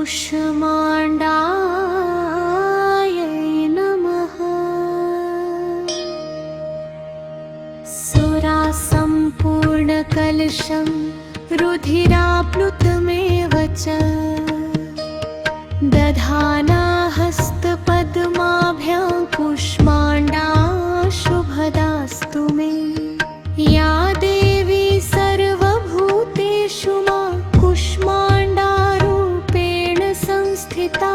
कूष्माण्डायै नमः। सुरासम्पूर्णकलशं रुधिराप्लुतमेव च दधाना हस्तपद्माभ्यां कूष्माण्डा शुभदास्तु मे। या देवी सर्वभूतेषु मा कूष्माण्डारूपेण संस्थिता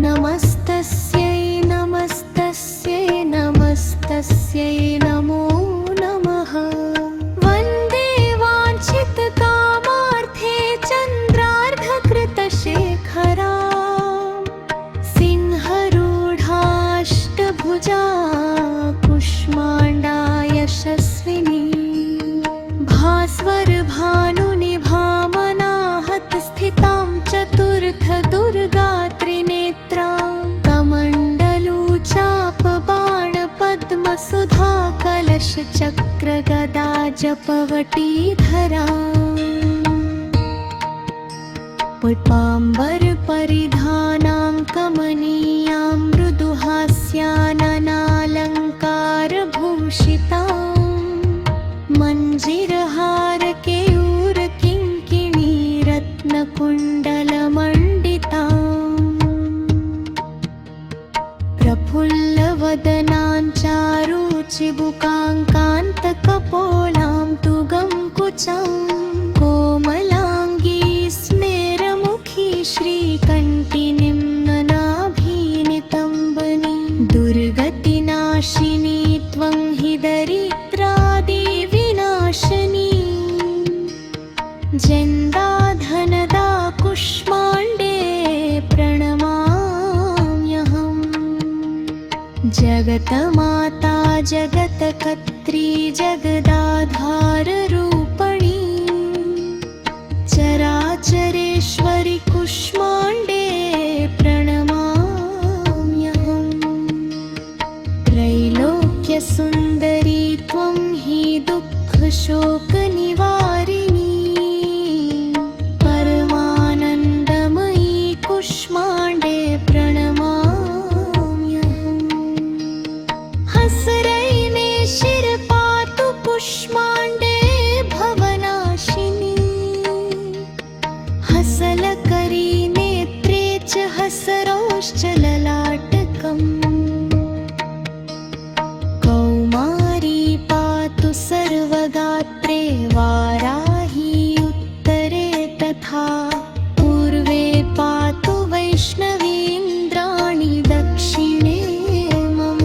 नमस्तस्यै नमस्तस्यै नमस्तस्यै नमो नमः। वन्दे वाञ्छितकामार्थे चन्द्रार्धकृतशेखरा सिंहरूढाष्टभुजा कूष्माण्डा यशस्विनी। भास्वरभानुनिभामनाहतस्थितां चतुर्थदुर्गात्रिनेत्रां कमण्डलूचापबाणपद्मसुधाकलशचक्रगदाजपवटीधरा पुष्पाम्बरपरिधानां कमनीयां मृदुहास्याननालङ्कारभूषितां मञ्जीरहारकेयूरकिङ्किणीरत्नकुण्डलमण्डितां प्रफुल्लवदनां चारुचिबुकाङ्कान्तकपोलां तुगं कुचां कोमलाङ्गी स्मेरमुखी श्रीकण्ठिनीं ननाभिनितम्बनी। दुर्गतिनाशिनी त्वं हि दरिद्रादिविनाशिनी। जन्दाधनदा कूष्माण्डे प्रणमाम्यहम्। जगतमाता जगत्कर्त्री जगदाधाररूपिणी चराचरेश्वरि कूष्माण्डे प्रणमाम्यहम्। त्रैलोक्यसुन्दरी त्वं हि दुःखशोकनिवारिणी परमानन्दमयी कूष्माण्डे प्रणमाम्यहम्। हसरैने शिरपातु कूष्माण्डे भवनाशिनी। हसलकरी नेत्रे च हसरौश्च ललाटकम्। कौमारी पातु सर्वगात्रे वाराही उत्तरे तथा पूर्वे पातु वैष्णवी इन्द्राणी दक्षिणे मम।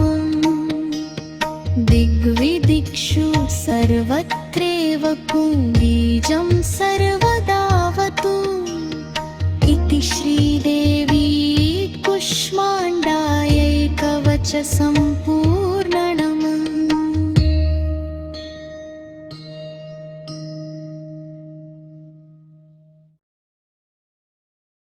दिग्विदिक्षु सर्वत्रैव कुबीजं सर्वदावतु इति श्रीदेवी कूष्माण्डायै कवचसम्पूर्णम्।